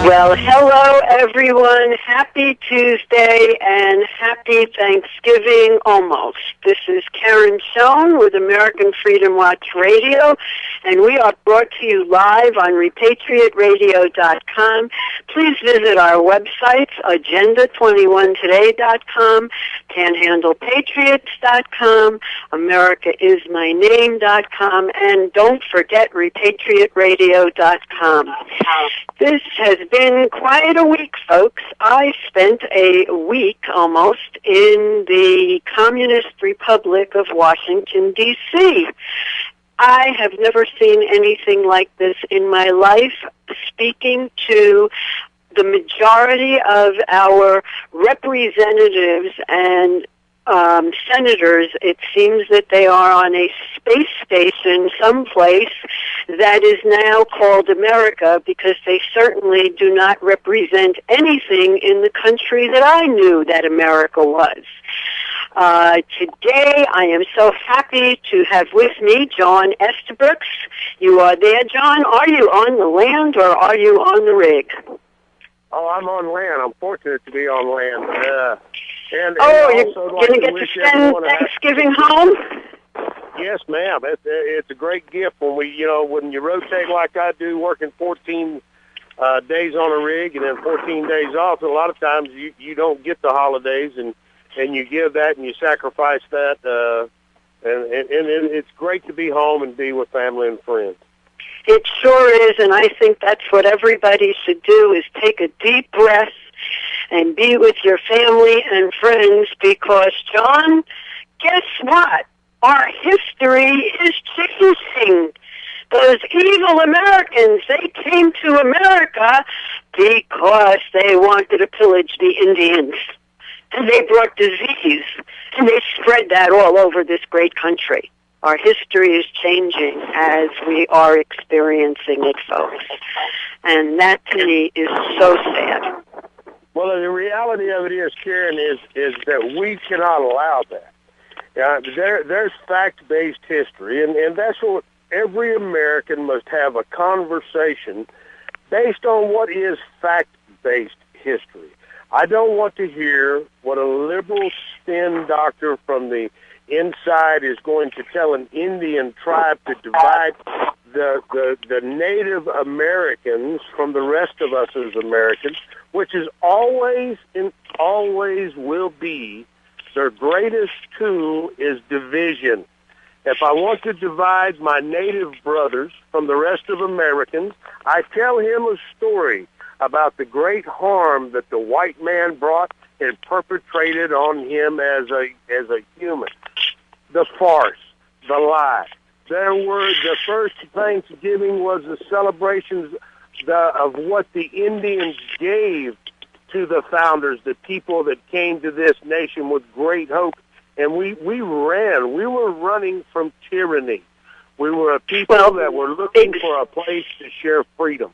Well, hello, everyone. Happy Tuesday and happy Thanksgiving almost. This is Karen Schoen with American Freedom Watch Radio, and we are brought to you live on repatriateradio.com. Please visit our websites, agenda21today.com, panhandlepatriots.com, americaismyname.com, and don't forget repatriatradio.com. This has been quite a week, folks. I spent a week almost in the Communist Republic of Washington, D.C. I have never seen anything like this in my life, speaking to the majority of our representatives and senators. It seems that they are on a space station someplace that is now called America, because they certainly do not represent anything in the country that I knew that America was. Today, I am so happy to have with me John Estabrooks. You are there, John. Are you on the land or are you on the rig? Oh, I'm on land. I'm fortunate to be on land. You're going to get to spend Thanksgiving home? Yes, ma'am. It's a great gift when when you rotate like I do, working 14 days on a rig and then 14 days off. A lot of times you don't get the holidays, and you give that and you sacrifice that, and it's great to be home and be with family and friends. It sure is, and I think that's what everybody should do, is take a deep breath and be with your family and friends, because, John, guess what? Our history is changing. Those evil Americans, they came to America because they wanted to pillage the Indians. And they brought disease, and they spread that all over this great country. Our history is changing as we are experiencing it, folks. And that, to me, is so sad. Well, the reality of it is, Karen, is that we cannot allow that. There's fact-based history, and that's what every American must have, a conversation based on what is fact-based history. I don't want to hear what a liberal spin doctor from the inside is going to tell an Indian tribe to divide the Native Americans from the rest of us as Americans, which is always and always will be their greatest tool, is division. If I want to divide my Native brothers from the rest of Americans, I tell him a story about the great harm that the white man brought and perpetrated on him as a human. The farce, the lie. The first Thanksgiving was the celebrations of what the Indians gave to the founders, the people that came to this nation with great hope. And we ran. We were running from tyranny. We were a people that were looking for a place to share freedom.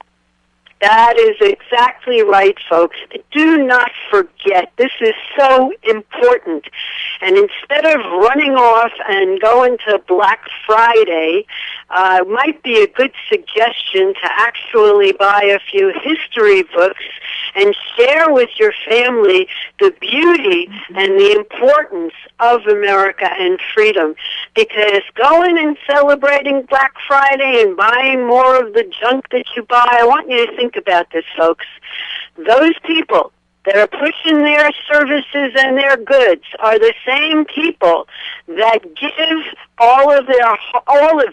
That is exactly right, folks. Do not forget, this is so important. And instead of running off and going to Black Friday, might be a good suggestion to actually buy a few history books and share with your family the beauty and the importance of America and freedom. Because going and celebrating Black Friday and buying more of the junk that you buy, I want you to think about this, folks. Those people that are pushing their services and their goods are the same people that give all of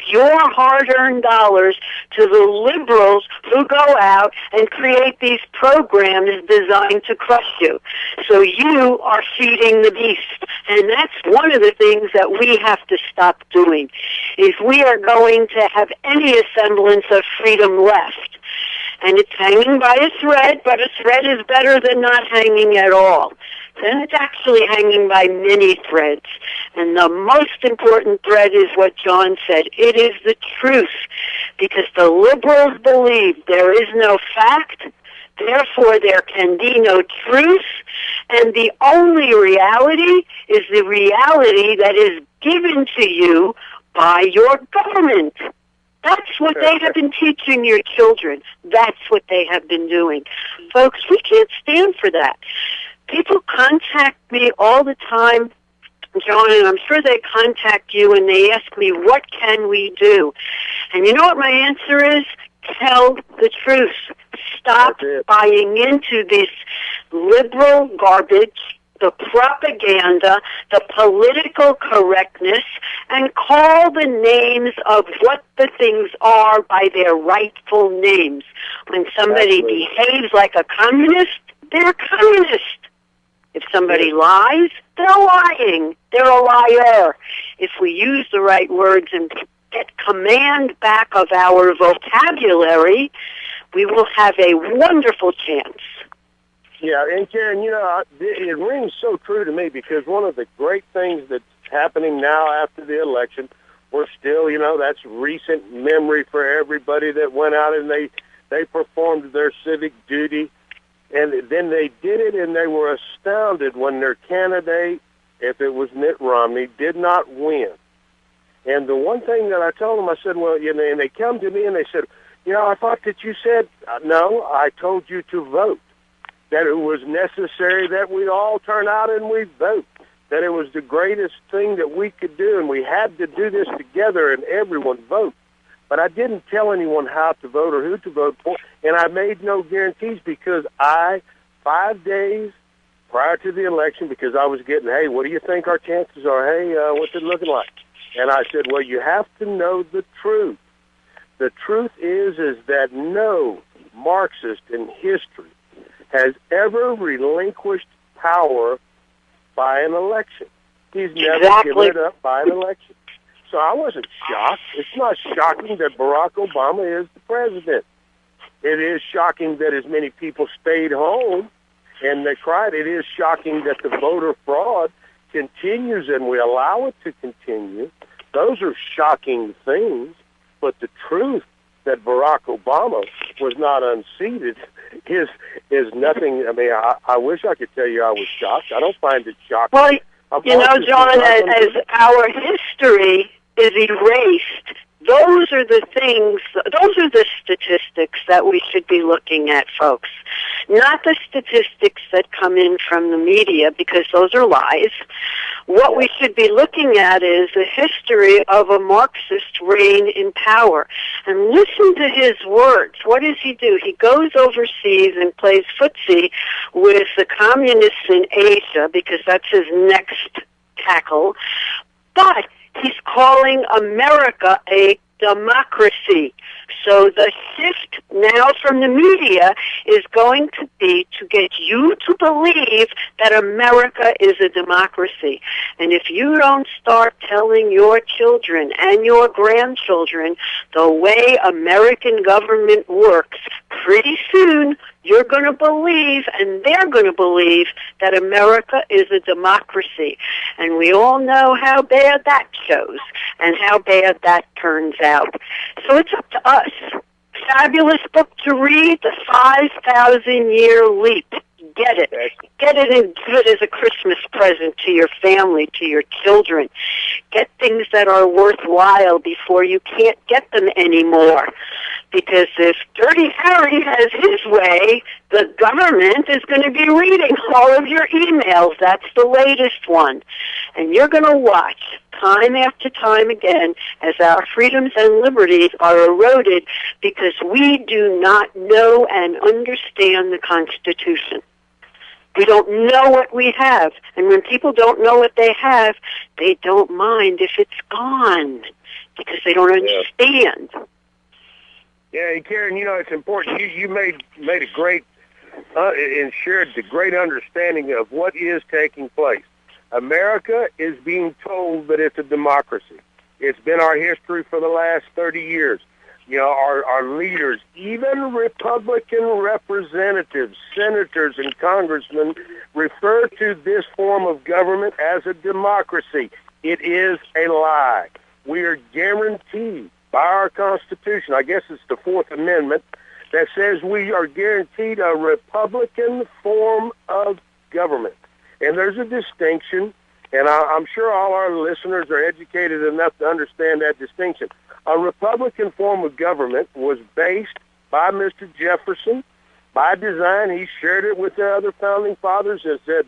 your hard-earned dollars to the liberals who go out and create these programs designed to crush you. So you are feeding the beast. And that's one of the things that we have to stop doing if we are going to have any semblance of freedom left. And it's hanging by a thread, but a thread is better than not hanging at all. Then it's actually hanging by many threads. And the most important thread is what John said. It is the truth. Because the liberals believe there is no fact, therefore there can be no truth, and the only reality is the reality that is given to you by your government. That's what they have been teaching your children. That's what they have been doing. Folks, we can't stand for that. People contact me all the time, John, and I'm sure they contact you and they ask me, what can we do? And you know what my answer is? Tell the truth. Stop buying into this liberal garbage, the propaganda, the political correctness, and call the names of what the things are by their rightful names. When somebody behaves like a communist, they're a communist. If somebody lies, they're lying. They're a liar. If we use the right words and get command back of our vocabulary, we will have a wonderful chance. Yeah, and Karen, it rings so true to me because one of the great things that's happening now after the election, we're still, that's recent memory for everybody that went out and they performed their civic duty. And then they did it, and they were astounded when their candidate, if it was Mitt Romney, did not win. And the one thing that I told them, I said, well, and they come to me and they said, I thought that you said, no, I told you to vote, that it was necessary that we all turn out and we vote, that it was the greatest thing that we could do, and we had to do this together and everyone vote. But I didn't tell anyone how to vote or who to vote for, and I made no guarantees because 5 days prior to the election, because I was getting, hey, what do you think our chances are? Hey, what's it looking like? And I said, well, you have to know the truth. The truth is that no Marxist in history has ever relinquished power by an election. He's never given it up by an election. So I wasn't shocked. It's not shocking that Barack Obama is the president. It is shocking that as many people stayed home and they cried. It is shocking that the voter fraud continues and we allow it to continue. Those are shocking things. But the truth that Barack Obama was not unseated is nothing. I mean, I wish I could tell you I was shocked. I don't find it shocking. Well, John, as our history is erased, those are the things, those are the statistics that we should be looking at, folks. Not the statistics that come in from the media, because those are lies. What we should be looking at is the history of a Marxist reign in power. And listen to his words. What does he do? He goes overseas and plays footsie with the communists in Asia, because that's his next tackle. But he's calling America a democracy. So the shift now from the media is going to be to get you to believe that America is a democracy. And if you don't start telling your children and your grandchildren the way American government works, pretty soon you're going to believe, and they're going to believe, that America is a democracy. And we all know how bad that shows and how bad that turns out. So it's up to us. Fabulous book to read, The 5,000-Year Leap. Get it. Get it and give it as a Christmas present to your family, to your children. Get things that are worthwhile before you can't get them anymore. Because if Dirty Harry has his way, the government is going to be reading all of your emails. That's the latest one. And you're going to watch time after time again as our freedoms and liberties are eroded because we do not know and understand the Constitution. We don't know what we have. And when people don't know what they have, they don't mind if it's gone because they don't understand. Yeah, and Karen, it's important. You made a great and shared the great understanding of what is taking place. America is being told that it's a democracy. It's been our history for the last 30 years. Our leaders, even Republican representatives, senators, and congressmen refer to this form of government as a democracy. It is a lie. We are guaranteed by our Constitution, I guess it's the Fourth Amendment, that says we are guaranteed a Republican form of government. And there's a distinction, and I'm sure all our listeners are educated enough to understand that distinction. A Republican form of government was based by Mr. Jefferson. By design, he shared it with the other founding fathers and said,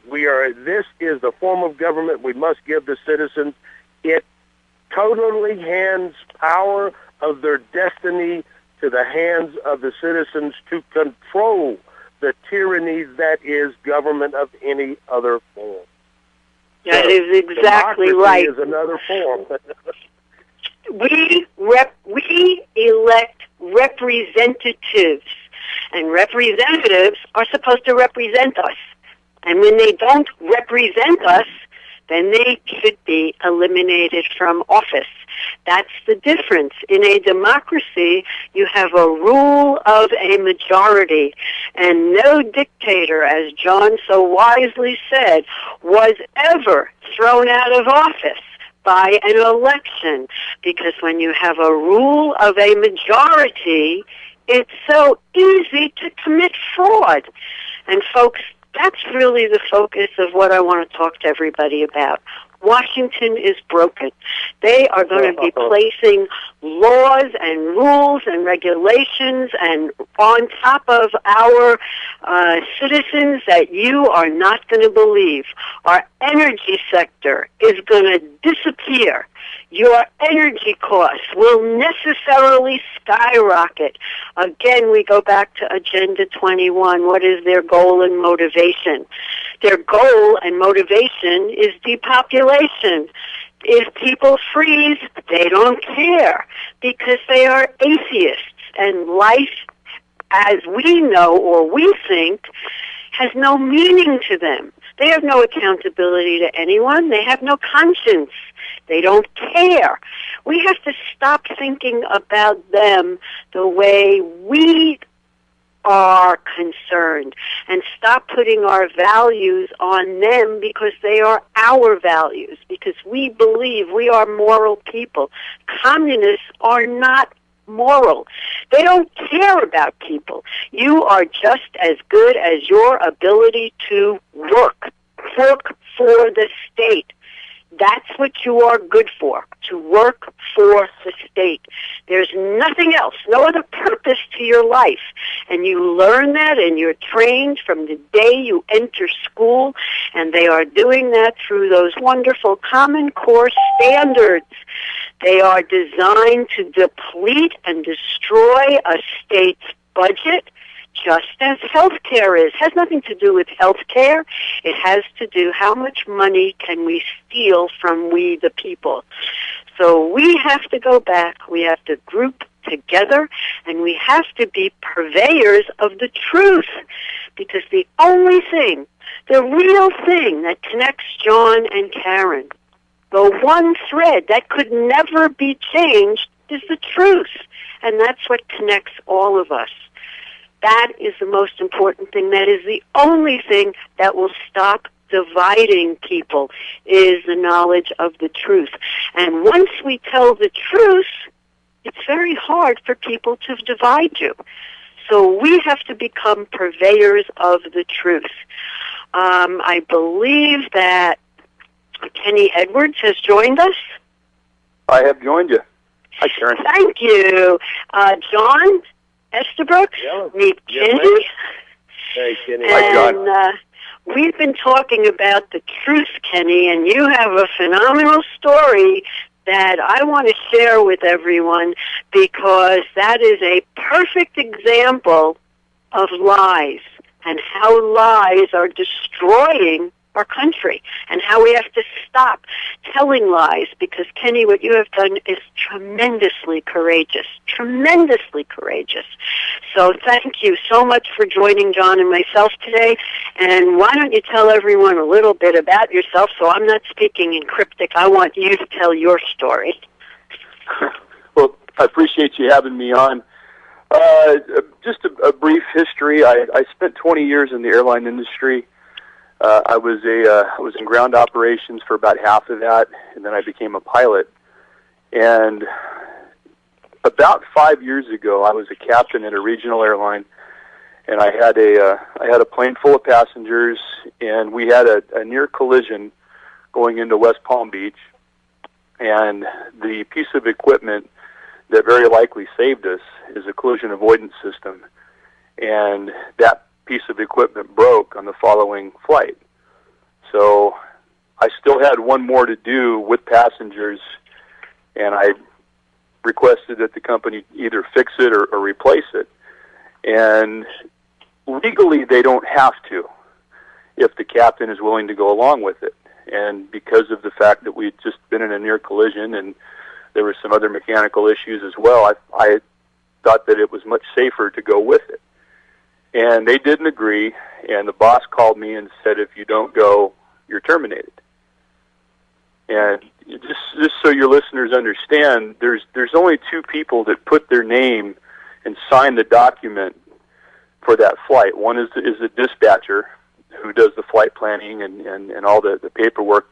this is the form of government we must give the citizens. It totally hands power of their destiny to the hands of the citizens to control the tyranny that is government of any other form. That is exactly right. Democracy is another form. We elect representatives, and representatives are supposed to represent us. And when they don't represent us, then they should be eliminated from office. That's the difference. In a democracy, you have a rule of a majority, and no dictator, as John so wisely said, was ever thrown out of office by an election, because when you have a rule of a majority, it's so easy to commit fraud. And folks, that's really the focus of what I want to talk to everybody about. Washington is broken. They are going to be placing laws and rules and regulations and on top of our citizens that you are not going to believe. Our energy sector is going to disappear. Your energy costs will necessarily skyrocket. Again, we go back to Agenda 21. What is their goal and motivation? Their goal and motivation is depopulation. If people freeze, they don't care because they are atheists. And life, as we know or we think, has no meaning to them. They have no accountability to anyone. They have no conscience. They don't care. We have to stop thinking about them the way we are concerned and stop putting our values on them because they are our values, because we believe we are moral people. Communists are not moral. They don't care about people. You are just as good as your ability to work for the state. That's what you are good for, to work for the state. There's nothing else, no other purpose to your life. And you learn that and you're trained from the day you enter school, and they are doing that through those wonderful Common Core standards. They are designed to deplete and destroy a state's budget, just as health care is. It has nothing to do with health care. It has to do how much money can we steal from we the people. So we have to go back. We have to group together, and we have to be purveyors of the truth, because the only thing, the real thing that connects John and Karen, the one thread that could never be changed, is the truth. And that's what connects all of us. That is the most important thing. That is the only thing that will stop dividing people, is the knowledge of the truth. And once we tell the truth, it's very hard for people to divide you. So we have to become purveyors of the truth. I believe that Kenny Edwards has joined us. I have joined you. Hi, Karen. Thank you. John Estabrook, meet Kenny. Hey, Kenny. Hi, John. And we've been talking about the truth, Kenny, and you have a phenomenal story that I want to share with everyone, because that is a perfect example of lies and how lies are destroying our country, and how we have to stop telling lies, because, Kenny, what you have done is tremendously courageous. So thank you so much for joining John and myself today. And why don't you tell everyone a little bit about yourself, so I'm not speaking in cryptic. I want you to tell your story. Well, I appreciate you having me on. Just a brief history. I spent 20 years in the airline industry. I was in ground operations for about half of that, and then I became a pilot. And about 5 years ago, I was a captain at a regional airline, and I had a plane full of passengers, and we had a near collision going into West Palm Beach. And the piece of equipment that very likely saved us is a collision avoidance system. And that piece of equipment broke on the following flight. So I still had one more to do with passengers, and I requested that the company either fix it or replace it. And legally, they don't have to if the captain is willing to go along with it. And because of the fact that we'd just been in a near collision and there were some other mechanical issues as well, I thought that it was much safer to go with it. And they didn't agree, and the boss called me and said, if you don't go, you're terminated. And just so your listeners understand, there's only two people that put their name and sign the document for that flight. One is the dispatcher, who does the flight planning and all the paperwork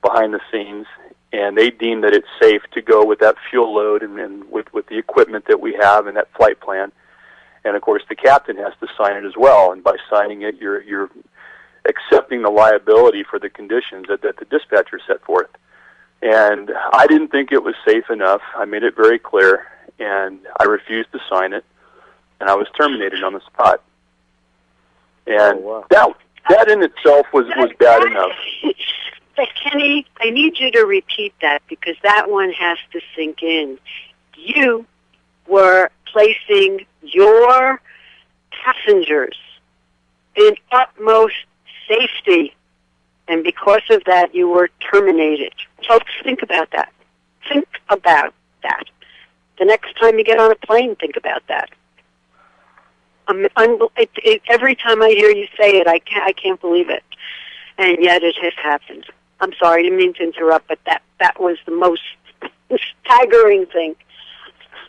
behind the scenes, and they deem that it's safe to go with that fuel load and with the equipment that we have and that flight plan. And of course, the captain has to sign it as well. And by signing it, you're accepting the liability for the conditions that the dispatcher set forth. And I didn't think it was safe enough. I made it very clear, and I refused to sign it, and I was terminated on the spot. And that in itself was bad enough. But Kenny, I need you to repeat that because that one has to sink in. You were placing your passengers in utmost safety, and because of that, you were terminated. Folks, think about that. Think about that. The next time you get on a plane, think about that. Every time I hear you say it, I can't believe it, and yet it has happened. I'm sorry, I didn't mean to interrupt, but that was the most staggering thing.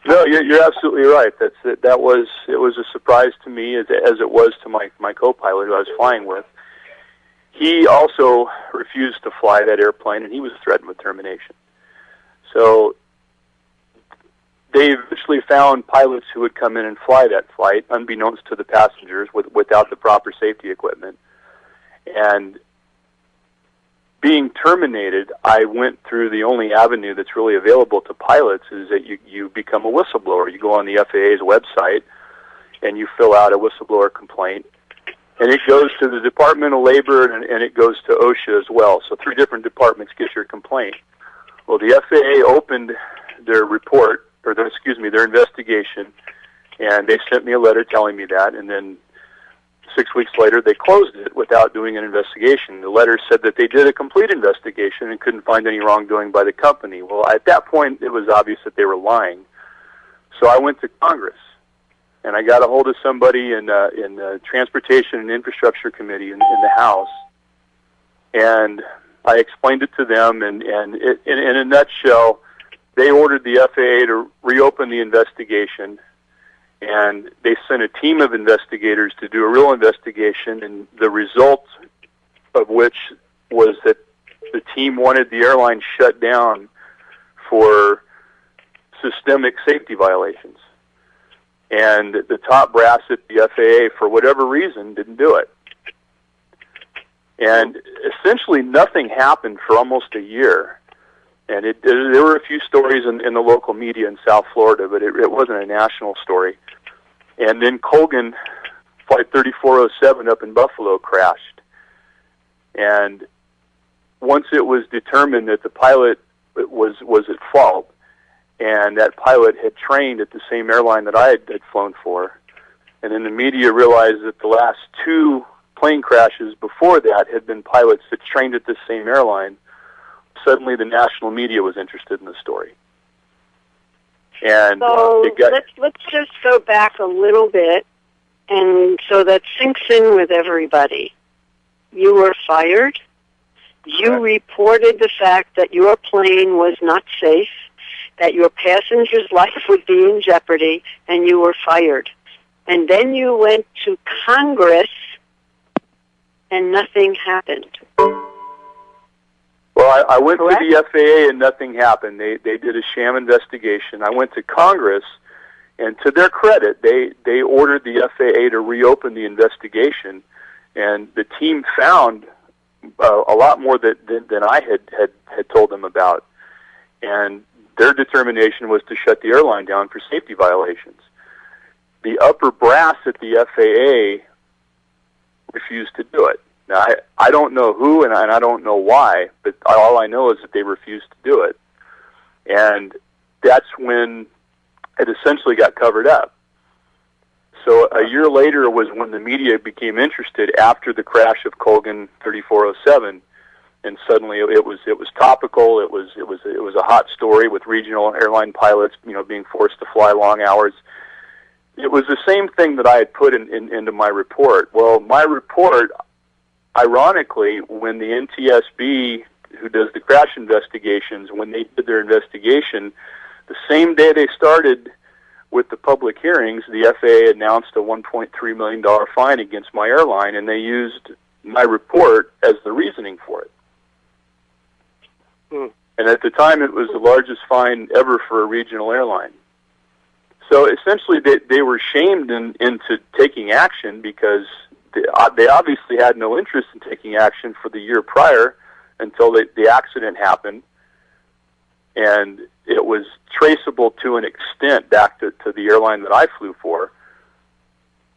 No, you're absolutely right. It was a surprise to me as it was to my co-pilot who I was flying with. He also refused to fly that airplane, and he was threatened with termination. So they eventually found pilots who would come in and fly that flight, unbeknownst to the passengers, without the proper safety equipment. And being terminated, I went through the only avenue that's really available to pilots is that you become a whistleblower. You go on the FAA's website and you fill out a whistleblower complaint. And it goes to the Department of Labor and it goes to OSHA as well. So 3 different departments get your complaint. Well, the FAA opened their report, their investigation, and they sent me a letter telling me that, and then 6 weeks later, they closed it without doing an investigation. The letter said that they did a complete investigation and couldn't find any wrongdoing by the company. Well, at that point, it was obvious that they were lying. So I went to Congress, and I got a hold of somebody in the Transportation and Infrastructure Committee in the House, and I explained it to them, and in a nutshell, they ordered the FAA to reopen the investigation, and they sent a team of investigators to do a real investigation, and the result of which was that the team wanted the airline shut down for systemic safety violations. And the top brass at the FAA, for whatever reason, didn't do it. And essentially nothing happened for almost a year. And there were a few stories in the local media in South Florida, but it wasn't a national story. And then Colgan, Flight 3407 up in Buffalo, crashed. And once it was determined that the pilot was at fault, and that pilot had trained at the same airline that I had flown for, and then the media realized that the last 2 plane crashes before that had been pilots that trained at the same airline, suddenly the national media was interested in the story. And so let's just go back a little bit, and so that sinks in with everybody. You were fired. You reported the fact that your plane was not safe, that your passenger's life would be in jeopardy, and you were fired. And then you went to Congress, and nothing happened. Well, I went to the FAA and nothing happened. They did a sham investigation. I went to Congress, and to their credit, they ordered the FAA to reopen the investigation, and the team found a lot more than I had told them about. and their determination was to shut the airline down for safety violations. The upper brass at the FAA refused to do it. Now, I don't know who and I don't know why, but all I know is that they refused to do it. And that's when it essentially got covered up. So a year later was when the media became interested after the crash of Colgan 3407, and suddenly it was topical. It was a hot story with regional airline pilots, being forced to fly long hours. It was the same thing that I had put into my report. Well, my report, ironically, when the NTSB, who does the crash investigations, when they did their investigation, the same day they started with the public hearings, the FAA announced a $1.3 million fine against my airline, and they used my report as the reasoning for it. And at the time, it was the largest fine ever for a regional airline. So essentially, they were shamed into taking action because they obviously had no interest in taking action for the year prior until the accident happened. And it was traceable to an extent back to the airline that I flew for.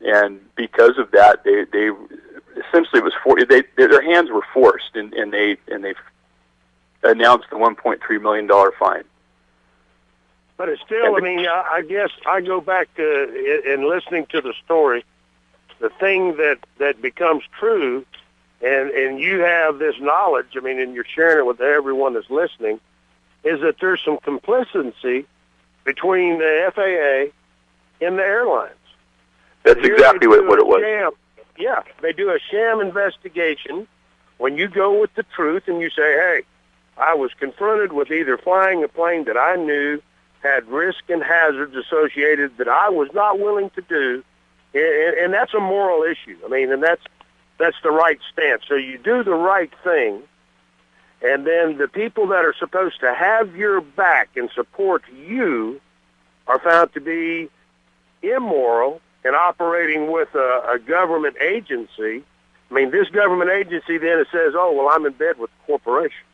And because of that, they essentially, their hands were forced, and they announced the $1.3 million fine. But it's still, I guess I go back to, in listening to the story, the thing that becomes true, and you have this knowledge, and you're sharing it with everyone that's listening, is that there's some complicity between the FAA and the airlines. That's exactly what it was. Yeah, they do a sham investigation when you go with the truth and you say, hey, I was confronted with either flying a plane that I knew had risk and hazards associated that I was not willing to do, and that's a moral issue. And that's the right stance. So you do the right thing, and then the people that are supposed to have your back and support you are found to be immoral and operating with a government agency. This government agency then says, oh, well, I'm in bed with the corporation.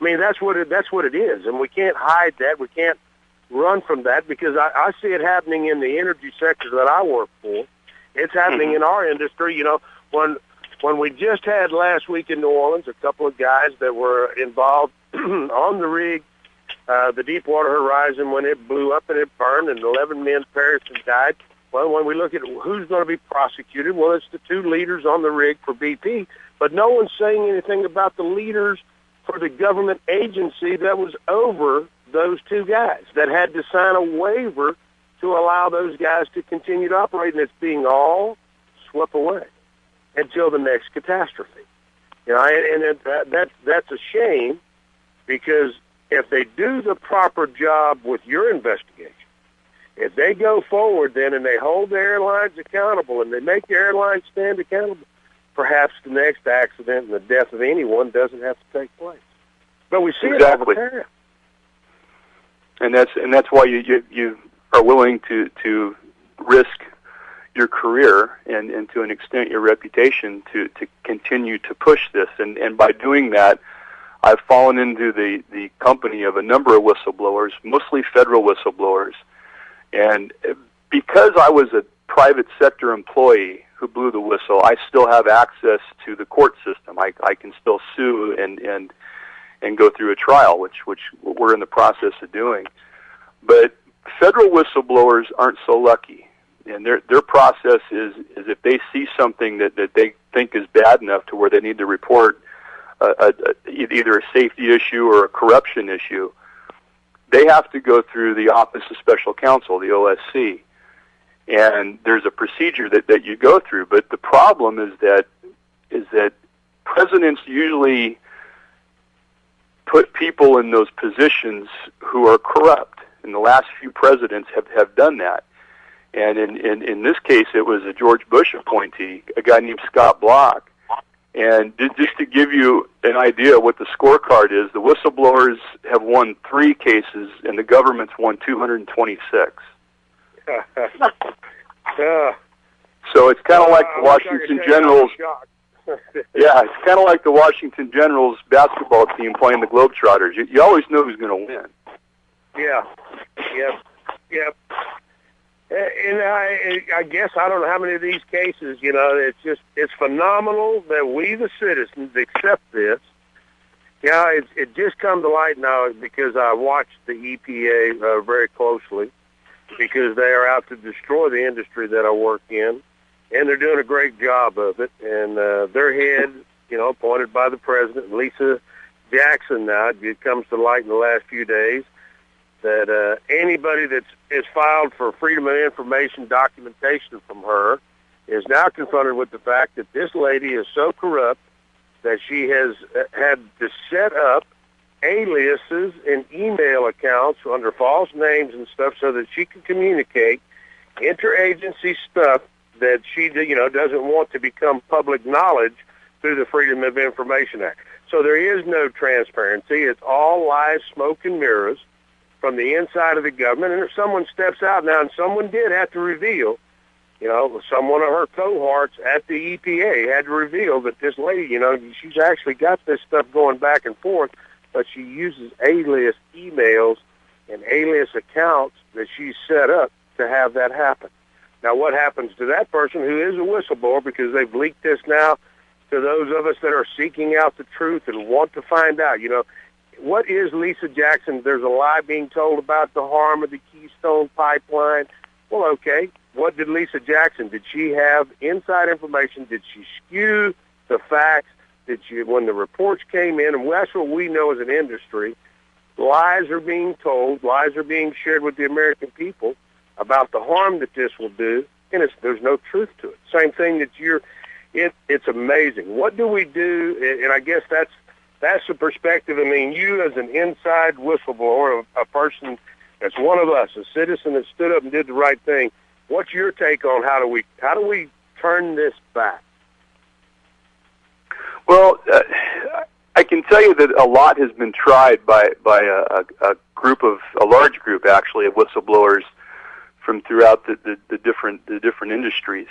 That's what it is, and we can't hide that. We can't run from that because I see it happening in the energy sector that I work for. It's happening in our industry. When we just had last week in New Orleans, a couple of guys that were involved on the rig, the Deepwater Horizon, when it blew up and it burned and 11 men perished and died. Well, when we look at who's going to be prosecuted, well, it's the two leaders on the rig for BP, but no one's saying anything about the leaders for the government agency that was over those two guys that had to sign a waiver to allow those guys to continue to operate, and it's being all swept away until the next catastrophe. And that's a shame, because if they do the proper job with your investigation, if they go forward then and they hold the airlines accountable and they make the airlines stand accountable, perhaps the next accident and the death of anyone doesn't have to take place. But we see it all the time. And that's why you are willing to risk your career and to an extent your reputation to continue to push this. And by doing that, I've fallen into the company of a number of whistleblowers, mostly federal whistleblowers. And because I was a private sector employee who blew the whistle, I still have access to the court system. I can still sue and go through a trial, which we're in the process of doing. But federal whistleblowers aren't so lucky, and their process is if they see something that they think is bad enough to where they need to report either a safety issue or a corruption issue, they have to go through the Office of Special Counsel, the OSC, and there's a procedure that you go through. But the problem is that presidents usually put people in those positions who are corrupt, and the last few presidents have done that. And in this case, it was a George Bush appointee, a guy named Scott Block. And just to give you an idea of what the scorecard is, the whistleblowers have won 3 cases, and the government's won 226. Yeah. So it's kind of like the Washington Generals. Yeah, it's kind of like the Washington Generals basketball team playing the Globetrotters. You always know who's going to win. Yeah. Yep. And I guess I don't know how many of these cases, it's phenomenal that we, the citizens, accept this. It just come to light now because I watched the EPA very closely because they are out to destroy the industry that I work in, and they're doing a great job of it. And their head, appointed by the president, Lisa Jackson now, it comes to light in the last few days, that anybody that is filed for Freedom of Information documentation from her is now confronted with the fact that this lady is so corrupt that she has had to set up aliases and email accounts under false names and stuff so that she can communicate interagency stuff that she doesn't want to become public knowledge through the Freedom of Information Act. So there is no transparency. It's all lies, smoke, and mirrors from the inside of the government. And if someone steps out now, and someone did have to reveal, someone of her cohorts at the EPA had to reveal that this lady, she's actually got this stuff going back and forth, but she uses alias emails and alias accounts that she set up to have that happen. Now, what happens to that person who is a whistleblower, because they've leaked this now to those of us that are seeking out the truth and want to find out, what is Lisa Jackson? There's a lie being told about the harm of the Keystone Pipeline. Well, okay. What did Lisa Jackson? Did she have inside information? Did she skew the facts? When the reports came in, and that's what we know as an industry, lies are being told, lies are being shared with the American people about the harm that this will do, and there's no truth to it. Same thing that it's amazing. What do we do? And I guess that's the perspective. I mean, you as an inside whistleblower, a person that's one of us, a citizen that stood up and did the right thing. What's your take on how do we turn this back? Well, I can tell you that a lot has been tried by a large group actually of whistleblowers from throughout the different industries.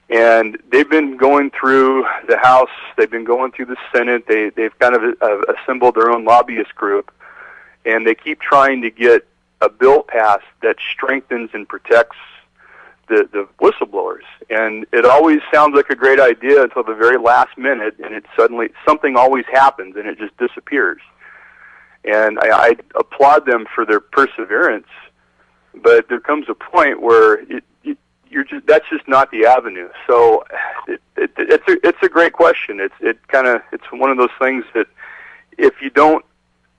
And they've been going through the House, they've been going through the Senate, they've kind of assembled their own lobbyist group, and they keep trying to get a bill passed that strengthens and protects the whistleblowers. And it always sounds like a great idea until the very last minute, and it suddenly, something always happens and it just disappears. And I applaud them for their perseverance, but there comes a point where that's just not the avenue. So it's a great question. It's one of those things that if you don't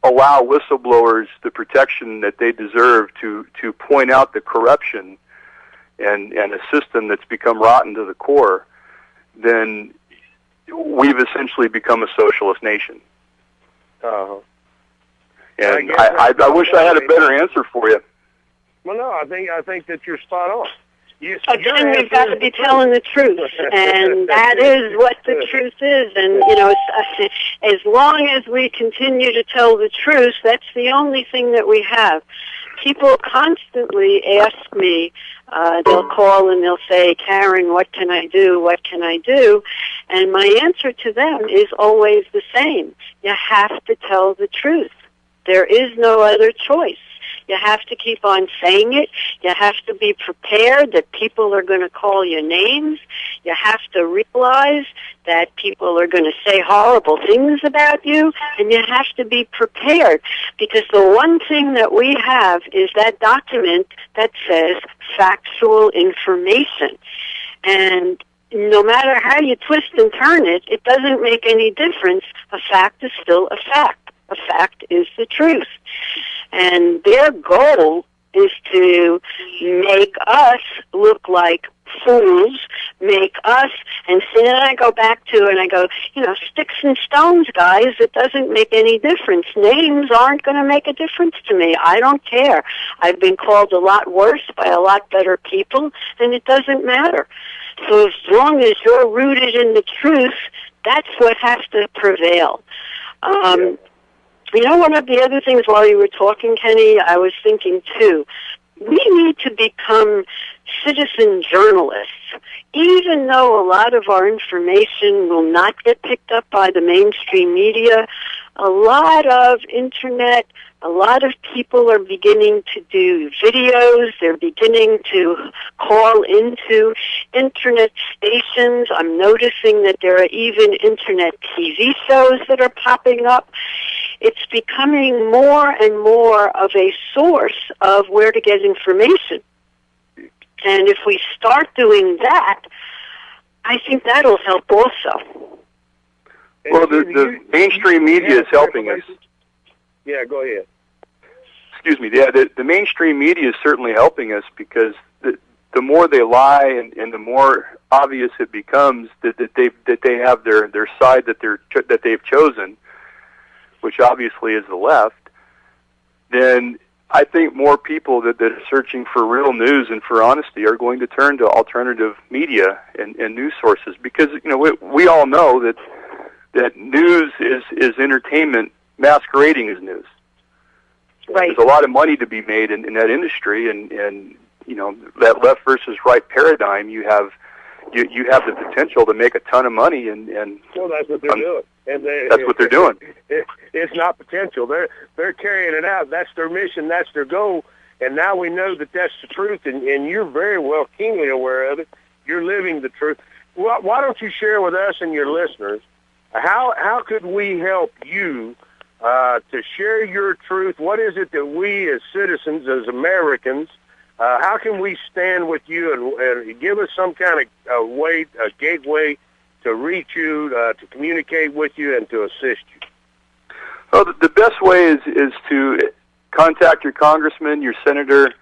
allow whistleblowers the protection that they deserve to point out the corruption and a system that's become rotten to the core, then we've essentially become a socialist nation. And I wish I had a better answer for you. Well, no, I think that you're spot on. Again, we've got to be telling the truth, and that is what the truth is. And, as long as we continue to tell the truth, that's the only thing that we have. People constantly ask me, they'll call and they'll say, Karen, what can I do? What can I do? And my answer to them is always the same. You have to tell the truth. There is no other choice. You have to keep on saying it. You have to be prepared that people are going to call you names. You have to realize that people are going to say horrible things about you, and you have to be prepared, because the one thing that we have is that document that says factual information. And no matter how you twist and turn it, it doesn't make any difference. A fact is still a fact. A fact is the truth. And their goal is to make us look like fools, make us, and then I go back to and I go, sticks and stones, guys, it doesn't make any difference. Names aren't going to make a difference to me. I don't care. I've been called a lot worse by a lot better people, and it doesn't matter. So as long as you're rooted in the truth, that's what has to prevail. One of the other things while you were talking, Kenny, I was thinking too, we need to become citizen journalists. even though a lot of our information will not get picked up by the mainstream media, a lot of people are beginning to do videos. They're beginning to call into internet stations. I'm noticing that there are even internet TV shows that are popping up. It's becoming more and more of a source of where to get information. And if we start doing that, I think that'll help also. Well, the mainstream media is helping us. Yeah, go ahead. Excuse me. Yeah, the mainstream media is certainly helping us because the more they lie and the more obvious it becomes that they have their side that they've chosen, which obviously is the left, then I think more people that are searching for real news and for honesty are going to turn to alternative media and news sources because we all know that news is entertainment masquerading as news. Right. There's a lot of money to be made in that industry, and that left versus right paradigm. You have the potential to make a ton of money, and well, that's what they're doing. And that's what they're doing. It's not potential. They're carrying it out. That's their mission. That's their goal. And now we know that that's the truth, and you're very well keenly aware of it. You're living the truth. Well, why don't you share with us and your listeners how could we help you to share your truth? What is it that we as citizens, as Americans, how can we stand with you and give us some kind of way, a gateway to reach you, to communicate with you, and to assist you? Well, the best way is to contact your congressman, your senator,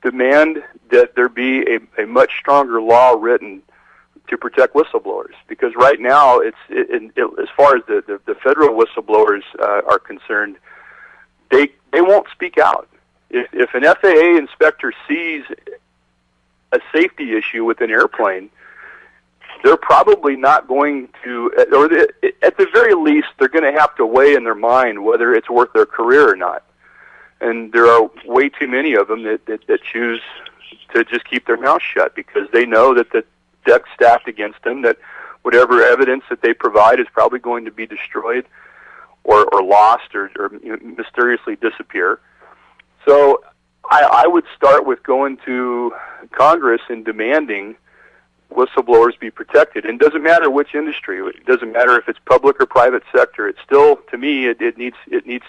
demand that there be a much stronger law written to protect whistleblowers. Because right now, as far as the federal whistleblowers are concerned, they won't speak out. If an FAA inspector sees a safety issue with an airplane, they're probably not going to, or at the very least, they're going to have to weigh in their mind whether it's worth their career or not. And there are way too many of them that choose to just keep their mouth shut because they know that the deck's stacked against them, that whatever evidence that they provide is probably going to be destroyed or lost or mysteriously disappear. So I would start with going to Congress and demanding whistleblowers be protected. And it doesn't matter which industry. It doesn't matter if it's public or private sector. It's still, to me, it needs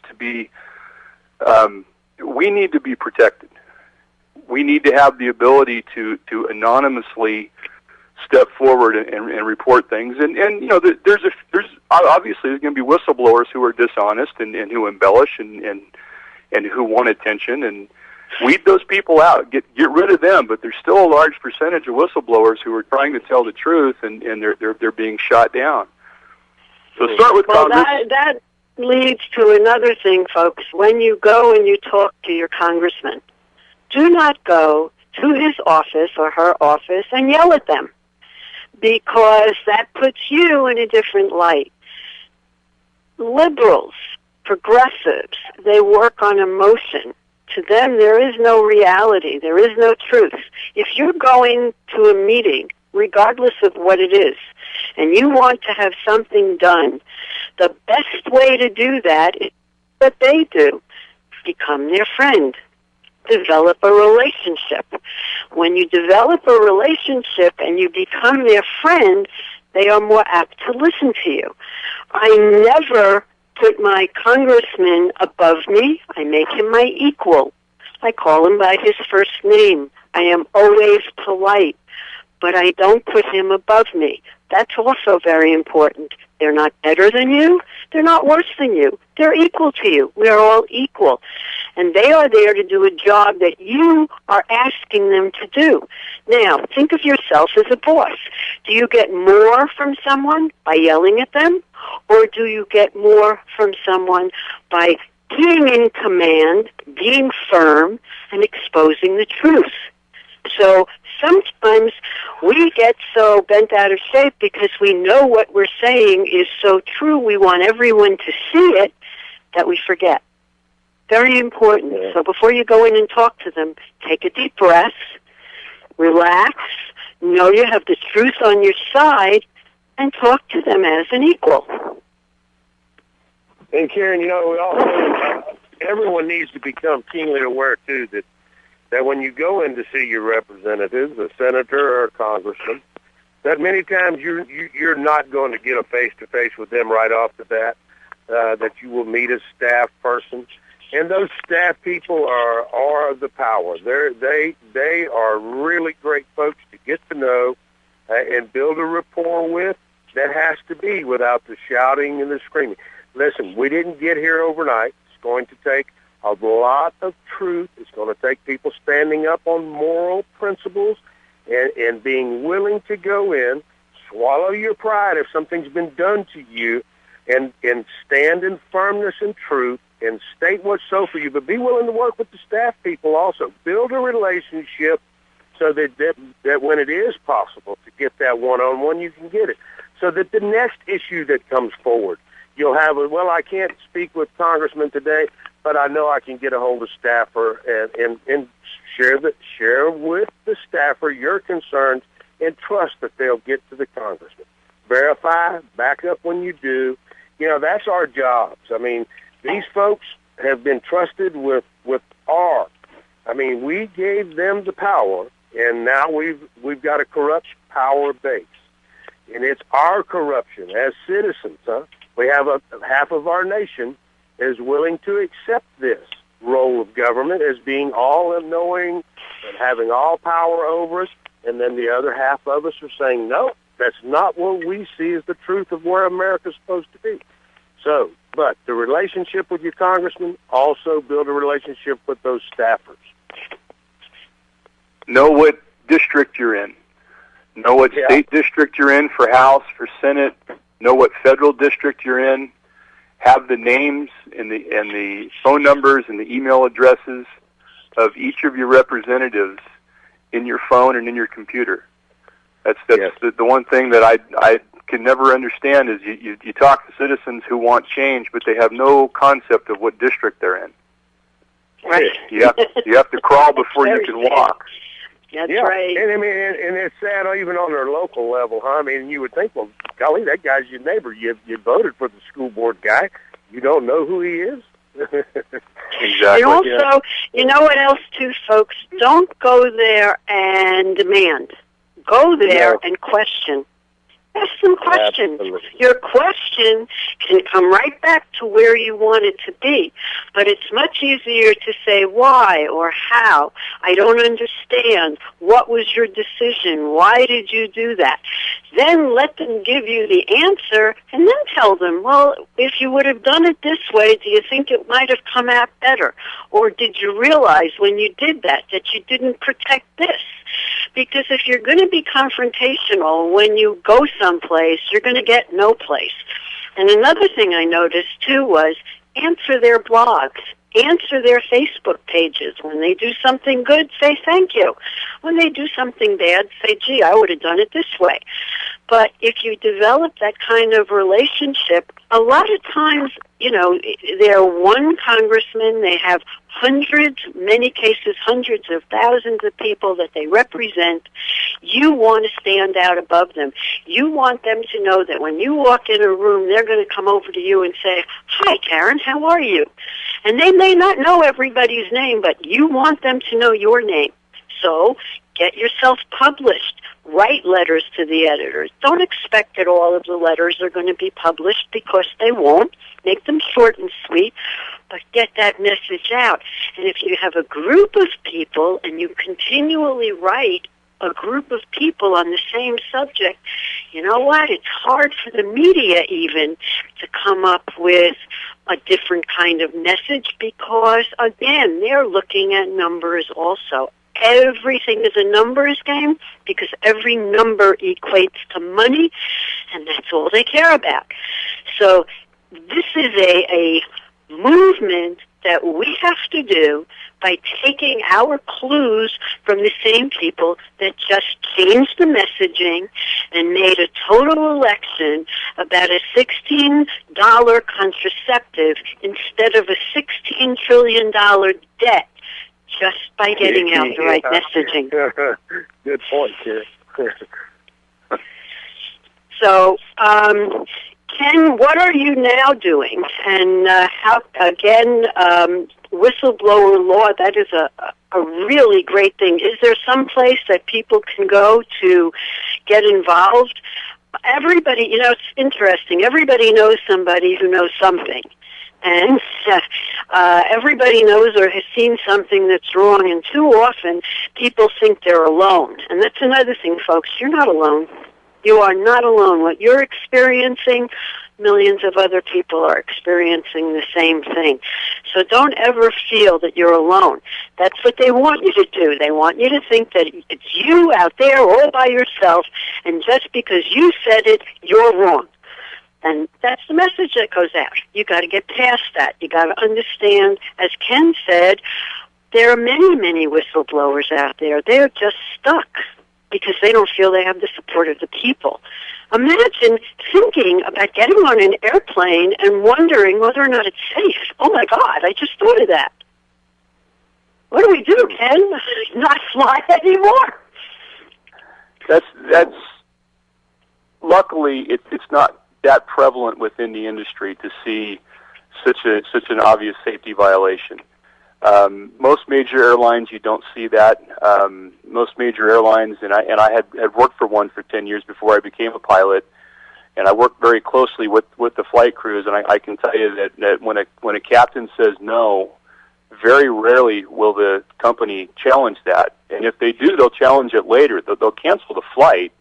to be, we need to be protected. We need to have the ability to anonymously step forward and report things. And there's obviously there's going to be whistleblowers who are dishonest and who embellish and who want attention, and weed those people out. Get rid of them. But there's still a large percentage of whistleblowers who are trying to tell the truth, and they're being shot down. So start with Congress. That leads to another thing, folks. When you go and you talk to your congressman, do not go to his office or her office and yell at them, because that puts you in a different light. Liberals, progressives, they work on emotion. To them, there is no reality. There is no truth. If you're going to a meeting, regardless of what it is, and you want to have something done, the best way to do that is what they do. Become their friend. Develop a relationship. When you develop a relationship and you become their friend, they are more apt to listen to you. I never put my congressman above me. I make him my equal. I call him by his first name. I am always polite, but I don't put him above me. That's also very important. They're not better than you. They're not worse than you. They're equal to you. We are all equal. And they are there to do a job that you are asking them to do. Now, think of yourself as a boss. Do you get more from someone by yelling at them? Or do you get more from someone by being in command, being firm, and exposing the truth? So sometimes we get so bent out of shape because we know what we're saying is so true, we want everyone to see it, that we forget. Very important. So before you go in and talk to them, take a deep breath, relax, know you have the truth on your side, and talk to them as an equal. And Karen, we also, everyone needs to become keenly aware, too, that when you go in to see your representatives, a senator or a congressman, that many times you're not going to get a face-to-face with them right off the bat, that you will meet a staff person. And those staff people are the power. They are really great folks to get to know and build a rapport with. That has to be without the shouting and the screaming. Listen, we didn't get here overnight. It's going to take a lot of truth. It's going to take people standing up on moral principles and being willing to go in, swallow your pride if something's been done to you, and stand in firmness and truth and state what's so for you. But be willing to work with the staff people also. Build a relationship so that when it is possible to get that one-on-one, you can get it. So that the next issue that comes forward, you'll have I can't speak with Congressman today, but I know I can get a hold of staffer and share with the staffer your concerns and trust that they'll get to the Congressman. Verify, back up when you do. That's our jobs. I mean, these folks have been trusted with our. I mean, we gave them the power, and now we've got a corrupt power base. And it's our corruption as citizens, We have half of our nation is willing to accept this role of government as being all-knowing and having all power over us, and then the other half of us are saying, no, that's not what we see as the truth of where America's supposed to be. So, but the relationship with your congressman, also build a relationship with those staffers. Know what district you're in. Know what state district you're in for House, for Senate. Know what federal district you're in. Have the names and the phone numbers and the email addresses of each of your representatives in your phone and in your computer. That's the one thing that I can never understand is you talk to citizens who want change, but they have no concept of what district they're in. Right. You have to crawl before you can walk. That's right. And I mean, and it's sad even on their local level, huh? I mean, you would think, well, golly, that guy's your neighbor. You voted for the school board guy. You don't know who he is? Exactly. And also, you know what else, too, folks? Don't go there and demand. Go there and question. Ask some questions. Absolutely. Your question can come right back to where you want it to be, but it's much easier to say why or how. I don't understand. What was your decision? Why did you do that? Then let them give you the answer, and then tell them, well, if you would have done it this way, do you think it might have come out better? Or did you realize when you did that you didn't protect this? Because if you're going to be confrontational when you go someplace, you're going to get no place. And another thing I noticed, too, was answer their blogs. Answer their Facebook pages. When they do something good, say thank you. When they do something bad, say, gee, I would have done it this way. But if you develop that kind of relationship, a lot of times, they're one congressman, they have many cases, hundreds of thousands of people that they represent. You want to stand out above them. You want them to know that when you walk in a room, they're going to come over to you and say, hi, Karen, how are you? And they may not know everybody's name, but you want them to know your name. So get yourself published. Write letters to the editors. Don't expect that all of the letters are going to be published because they won't. Make them short and sweet, but get that message out. And if you have a group of people and you continually write a group of people on the same subject, you know what? It's hard for the media even to come up with a different kind of message because, again, they're looking at numbers also. Everything is a numbers game because every number equates to money, and that's all they care about. So this is a movement that we have to do by taking our clues from the same people that just changed the messaging and made a total election about a $16 contraceptive instead of a $16 trillion debt just by getting out the right messaging. Good point, Karen. So, Ken, what are you now doing? And how, again, whistleblower law, that is a really great thing. Is there some place that people can go to get involved? Everybody, it's interesting. Everybody knows somebody who knows something. And everybody knows or has seen something that's wrong, and too often people think they're alone. And that's another thing, folks. You're not alone. You are not alone. What you're experiencing, millions of other people are experiencing the same thing. So don't ever feel that you're alone. That's what they want you to do. They want you to think that it's you out there all by yourself, and just because you said it, you're wrong. And that's the message that goes out. You got to get past that. You got to understand, as Ken said, there are many, many whistleblowers out there. They're just stuck because they don't feel they have the support of the people. Imagine thinking about getting on an airplane and wondering whether or not it's safe. Oh, my God, I just thought of that. What do we do, Ken? Not fly anymore. That's luckily, it's not that prevalent within the industry to see such an obvious safety violation. Most major airlines, you don't see that. Most major airlines, and I had worked for one for 10 years before I became a pilot, and I worked very closely with the flight crews, and I can tell you that when a captain says no, very rarely will the company challenge that. And if they do, they'll challenge it later. They'll cancel the flight,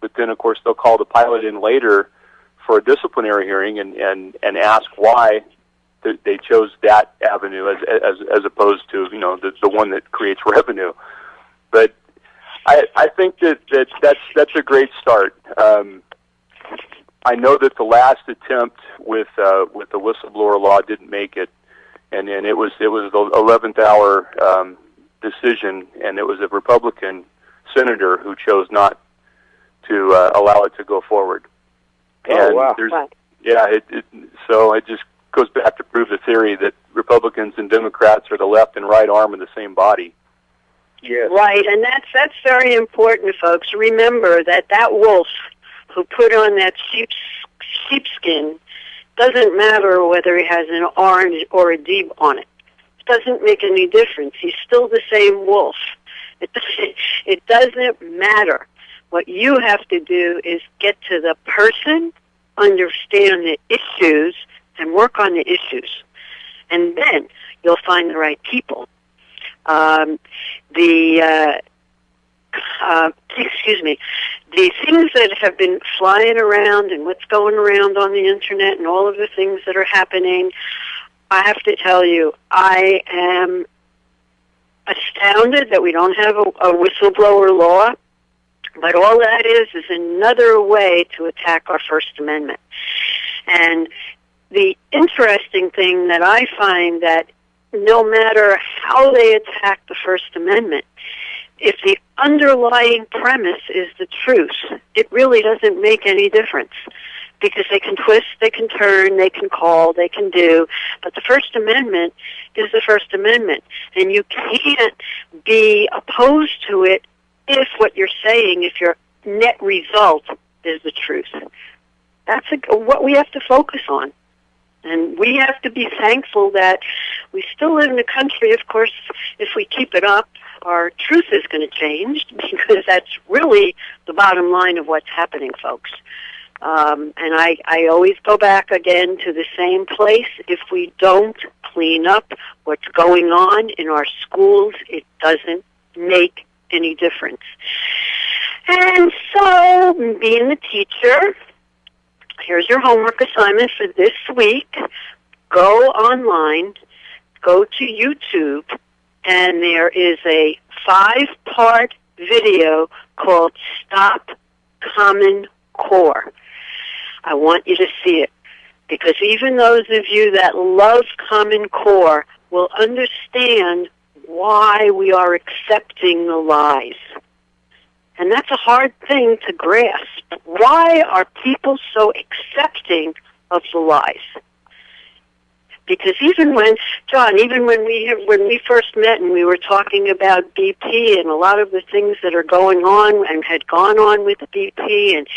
but then, of course, they'll call the pilot in later for a disciplinary hearing and ask why they chose that avenue as opposed to the one that creates revenue. But I think that's a great start. I know that the last attempt with the whistleblower law didn't make it, and it was the 11th hour decision, and it was a Republican senator who chose not to allow it to go forward. And wow! So it just goes back to prove the theory that Republicans and Democrats are the left and right arm of the same body. Yes. Right, and that's very important, folks. Remember that wolf who put on that sheepskin doesn't matter whether he has an orange or a deep on it. It doesn't make any difference. He's still the same wolf. It doesn't matter. What you have to do is get to the person, understand the issues, and work on the issues. And then you'll find the right people. The things that have been flying around and what's going around on the Internet and all of the things that are happening, I have to tell you, I am astounded that we don't have a whistleblower law. But all that is another way to attack our First Amendment. And the interesting thing that I find that no matter how they attack the First Amendment, if the underlying premise is the truth, it really doesn't make any difference. Because they can twist, they can turn, they can call, they can do. But the First Amendment is the First Amendment. And you can't be opposed to it if what you're saying, if your net result is the truth. That's what we have to focus on. And we have to be thankful that we still live in a country, of course, if we keep it up, our truth is going to change, because that's really the bottom line of what's happening, folks. And I always go back again to the same place. If we don't clean up what's going on in our schools, it doesn't make any difference. And so, being the teacher, here's your homework assignment for this week. Go online, go to YouTube, and there is a 5-part video called Stop Common Core. I want you to see it, because even those of you that love Common Core will understand why we are accepting the lies. And that's a hard thing to grasp. Why are people so accepting of the lies? Because even when we first met and we were talking about BP and a lot of the things that are going on and had gone on with BP, and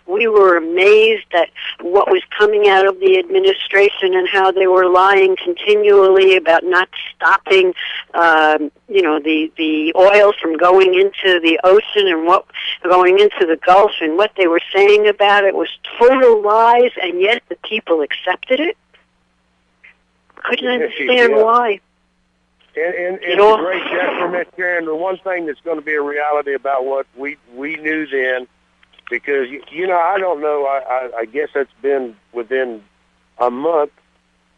we were amazed at what was coming out of the administration and how they were lying continually about not stopping, the oil from going into the ocean and going into the Gulf, and what they were saying about it was total lies, and yet the people accepted it. Couldn't understand why. And it's a great detriment, Karen. The one thing that's going to be a reality about what we knew then, because, I don't know, I guess it's been within a month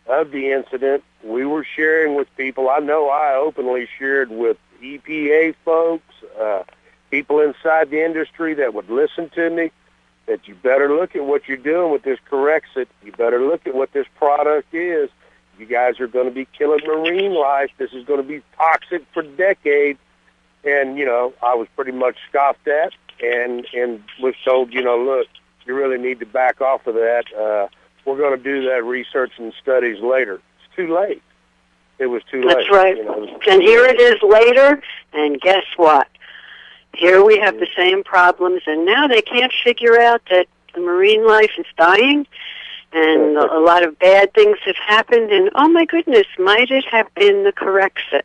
of the incident, we were sharing with people. I know I openly shared with EPA folks, people inside the industry that would listen to me, that you better look at what you're doing with this Corexit. You better look at what this product is. You guys are going to be killing marine life. This is going to be toxic for decades. And, I was pretty much scoffed at and was told, look, you really need to back off of that. We're going to do that research and studies later. It's too late. It was too late. That's right. And here it is later, and guess what? Here we have the same problems, and now they can't figure out that the marine life is dying, and a lot of bad things have happened, and oh my goodness, might it have been the Corexit?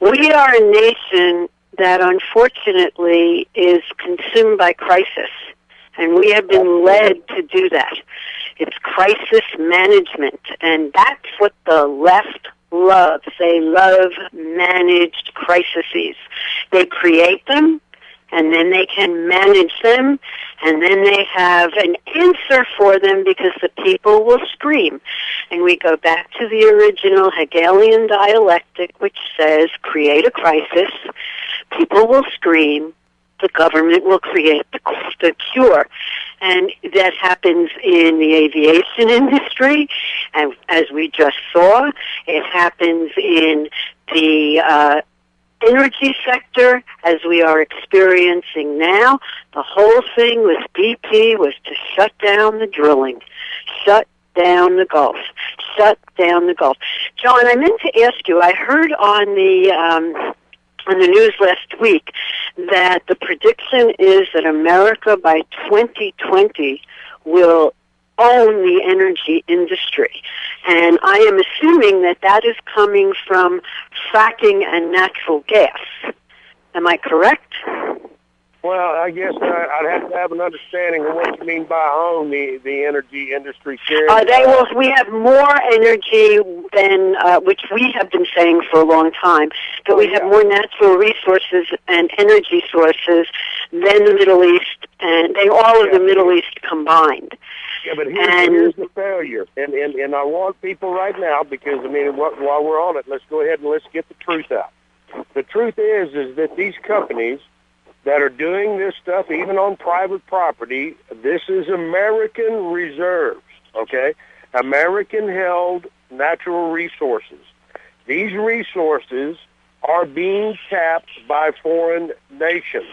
We are a nation that unfortunately is consumed by crisis, and we have been led to do that. It's crisis management, and that's what the left loves. They love managed crises. They create them, and then they can manage them, and then they have an answer for them because the people will scream. And we go back to the original Hegelian dialectic, which says, create a crisis, people will scream, the government will create the cure. And that happens in the aviation industry, and as we just saw, it happens in the energy sector, as we are experiencing now. The whole thing with BP was to shut down the drilling, shut down the Gulf, shut down the Gulf. John, I meant to ask you, I heard on the news last week that the prediction is that America by 2020 will own the energy industry. And I am assuming that that is coming from fracking and natural gas. Am I correct? Well, I guess I'd have to have an understanding of what you mean by own the energy industry. We have more energy than, which we have been saying for a long time, that we have more natural resources and energy sources than the Middle East, and all of the Middle East combined. Yeah, but here's the failure, and I want people right now, because, while we're on it, let's go ahead and let's get the truth out. The truth is that these companies that are doing this stuff, even on private property, this is American reserves, okay? American-held natural resources. These resources are being tapped by foreign nations.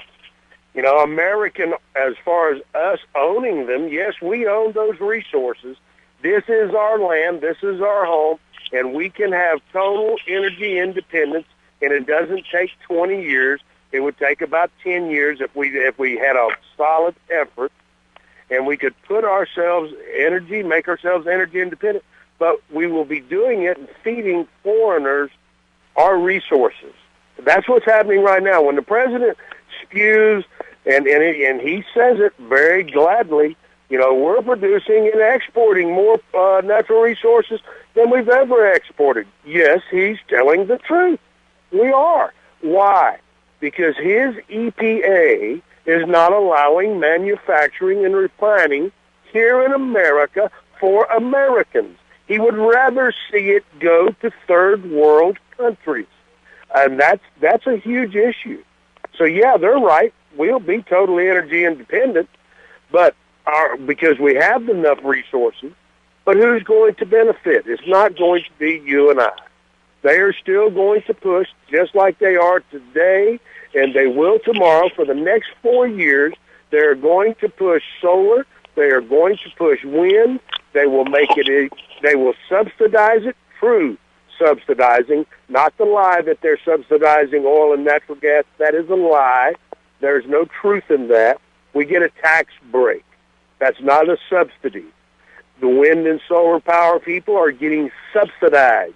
American, as far as us owning them, yes, we own those resources. This is our land, this is our home, and we can have total energy independence, and it doesn't take 20 years. It would take about 10 years if we had a solid effort, and we could make ourselves energy independent, but we will be doing it and feeding foreigners our resources. That's what's happening right now. When the president spews, and he says it very gladly, we're producing and exporting more natural resources than we've ever exported. Yes, he's telling the truth. We are. Why? Because his EPA is not allowing manufacturing and refining here in America for Americans. He would rather see it go to third world countries. And that's a huge issue. So yeah, they're right. We'll be totally energy independent, but because we have enough resources, but who's going to benefit? It's not going to be you and I. They are still going to push, just like they are today, and they will tomorrow. For the next 4 years, they're going to push solar. They are going to push wind. They will make it They will subsidize it through subsidizing, not the lie that they're subsidizing oil and natural gas. That is a lie. There's no truth in that. We get a tax break. That's not a subsidy. The wind and solar power people are getting subsidized.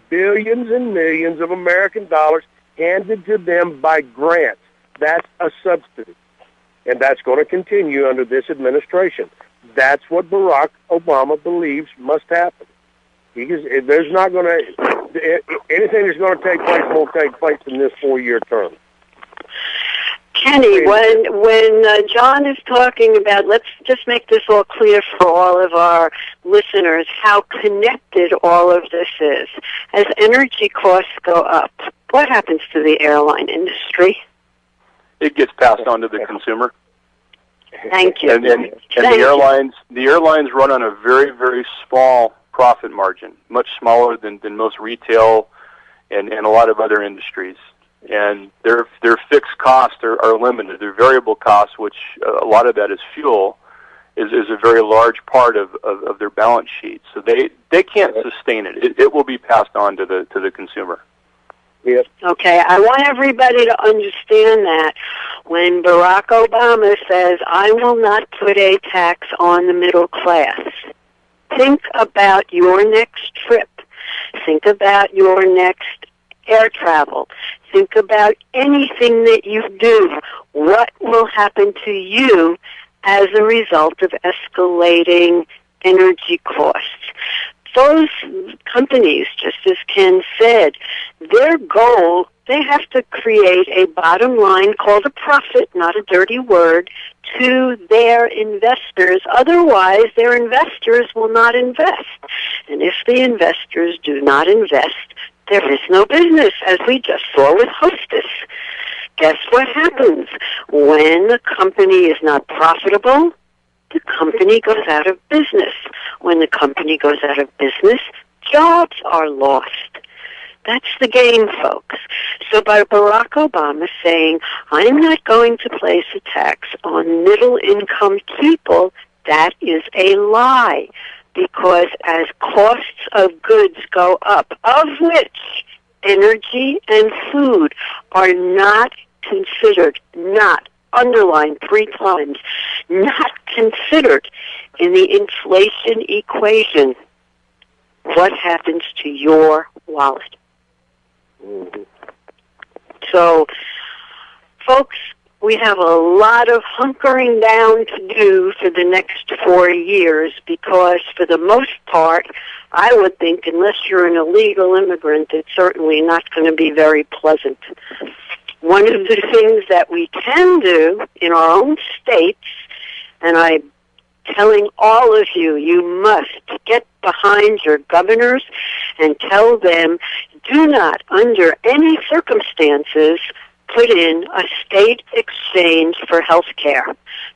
Billions and millions of American dollars handed to them by grants. That's a subsidy. And that's going to continue under this administration. That's what Barack Obama believes must happen. There's not going to, anything that's going to take place won't take place in this 4-year term. Kenny, when John is talking about, let's just make this all clear for all of our listeners, how connected all of this is. As energy costs go up, what happens to the airline industry? It gets passed on to the consumer. Thank you. And the airlines run on a very, very small profit margin, much smaller than most retail and a lot of other industries. And their fixed costs are limited. Their variable costs, which a lot of that is fuel, is a very large part of their balance sheet. So they can't sustain it. It will be passed on to the consumer. Yes. Okay, I want everybody to understand that when Barack Obama says, I will not put a tax on the middle class, think about your next trip. Think about your next air travel. Think about anything that you do. What will happen to you as a result of escalating energy costs? Those companies, just as Ken said, their goal, they have to create a bottom line called a profit, not a dirty word, to their investors. Otherwise, their investors will not invest. And if the investors do not invest, there is no business, as we just saw with Hostess. Guess what happens? When the company is not profitable, the company goes out of business. When the company goes out of business, jobs are lost. That's the game, folks. So by Barack Obama saying, I'm not going to place a tax on middle-income people, that is a lie. Because as costs of goods go up, of which energy and food are not considered, not underlined 3 times, not considered in the inflation equation, what happens to your wallet? Mm-hmm. So, folks, we have a lot of hunkering down to do for the next 4 years because, for the most part, I would think, unless you're an illegal immigrant, it's certainly not going to be very pleasant. One of the things that we can do in our own states, and I'm telling all of you, you must get behind your governors and tell them, do not, under any circumstances, put in a state exchange for health care,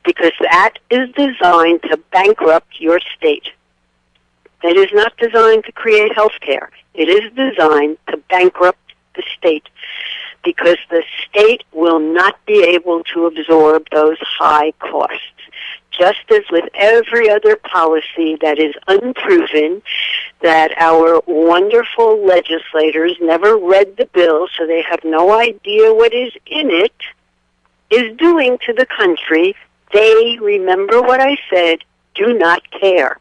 because that is designed to bankrupt your state. It is not designed to create health care. It is designed to bankrupt the state, because the state will not be able to absorb those high costs. Just as with every other policy that is unproven, that our wonderful legislators never read the bill, so they have no idea what is in it, is doing to the country, they, remember what I said, do not care.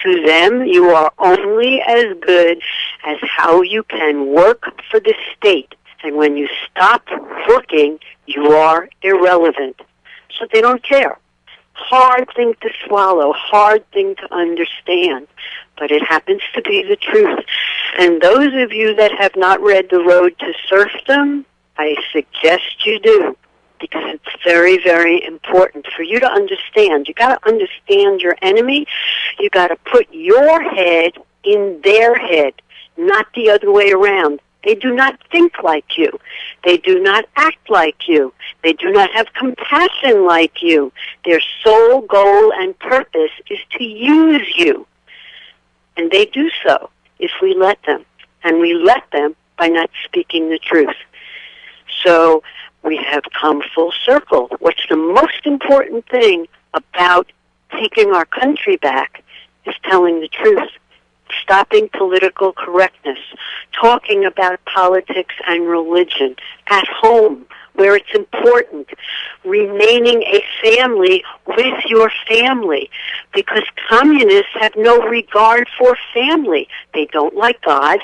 To them, you are only as good as how you can work for the state. And when you stop working, you are irrelevant. So they don't care. Hard thing to swallow, hard thing to understand, but it happens to be the truth. And those of you that have not read The Road to Serfdom, I suggest you do, because it's very, very important for you to understand. You got to understand your enemy. You got to put your head in their head, not the other way around. They do not think like you. They do not act like you. They do not have compassion like you. Their sole goal and purpose is to use you. And they do so if we let them. And we let them by not speaking the truth. So we have come full circle. What's the most important thing about taking our country back is telling the truth. stopping political correctness, talking about politics and religion at home where it's important, remaining a family with your family, because communists have no regard for family. They don't like God.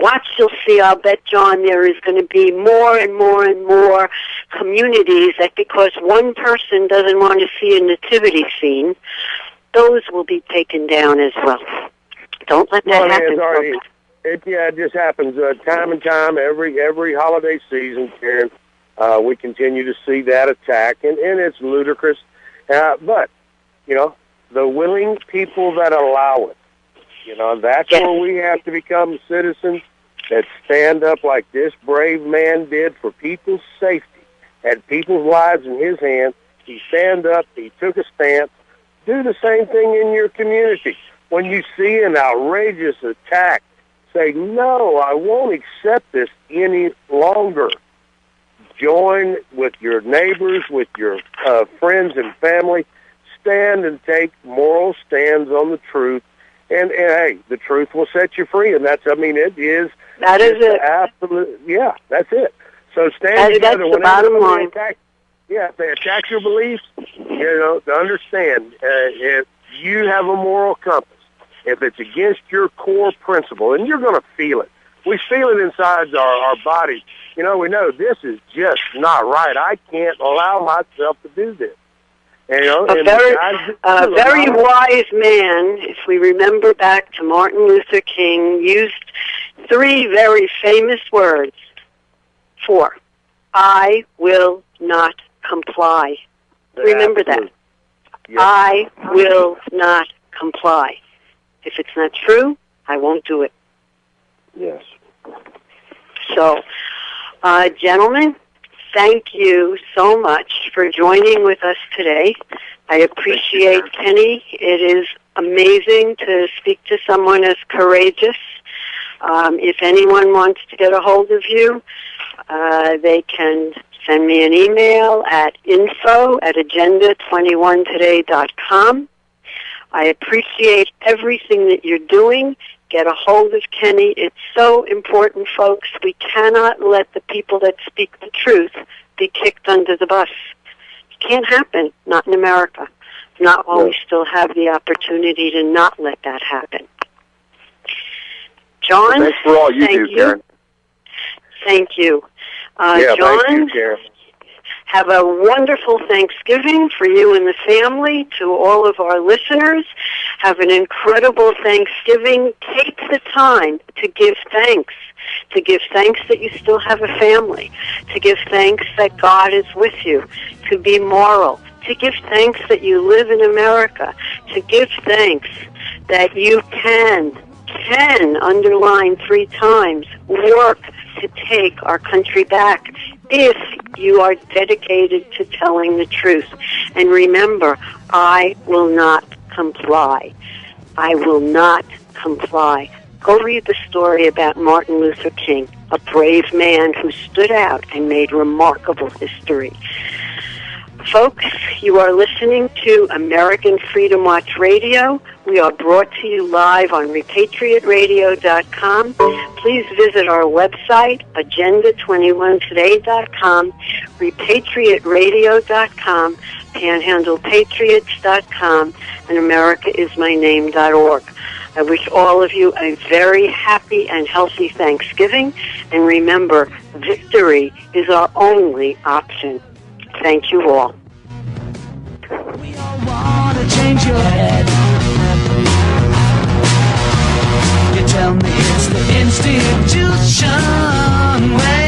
Watch, you'll see, I'll bet, John, there is going to be more and more and more communities that because one person doesn't want to see a nativity scene, those will be taken down as well. Don't let that happen. It just happens time and time, every holiday season, Karen. We continue to see that attack, and it's ludicrous. But, the willing people that allow it, that's where we have to become citizens that stand up like this brave man did for people's safety, had people's lives in his hands. He stand up, he took a stance. Do the same thing in your community. When you see an outrageous attack, say, no, I won't accept this any longer. Join with your neighbors, with your friends and family. Stand and take moral stands on the truth. And hey, the truth will set you free. And it is. That is it. Absolute, yeah, that's it. So stand together. That's the bottom line. If they attack your beliefs, to understand, if you have a moral compass, if it's against your core principle, and you're going to feel it. We feel it inside our bodies. We know this is just not right. I can't allow myself to do this. A very wise man, if we remember back to Martin Luther King, used 3 very famous words. 4, I will not comply. Remember that. Yes. I will not comply. If it's not true, I won't do it. Yes. So, gentlemen, thank you so much for joining with us today. I appreciate Kenny. It is amazing to speak to someone as courageous. If anyone wants to get a hold of you, they can send me an email at info@agenda21today.com. I appreciate everything that you're doing. Get a hold of Kenny. It's so important, folks. We cannot let the people that speak the truth be kicked under the bus. It can't happen, not in America. Not while we still have the opportunity to not let that happen. John, thanks for all you do, Karen. Thank you. John, thank you, Karen. Have a wonderful Thanksgiving for you and the family. To all of our listeners, have an incredible Thanksgiving. Take the time to give thanks. To give thanks that you still have a family. To give thanks that God is with you. To be moral. To give thanks that you live in America. To give thanks that you can, underline 3 times, work to take our country back if you are dedicated to telling the truth. And remember, I will not comply. I will not comply. Go read the story about Martin Luther King, a brave man who stood out and made remarkable history. Folks, you are listening to American Freedom Watch Radio. We are brought to you live on repatriatradio.com. Please visit our website, agenda21today.com, repatriatradio.com, panhandlepatriots.com, and americaismyname.org. I wish all of you a very happy and healthy Thanksgiving, and remember, victory is our only option. Thank you all. We all want to change your head. You tell me it's the institution way.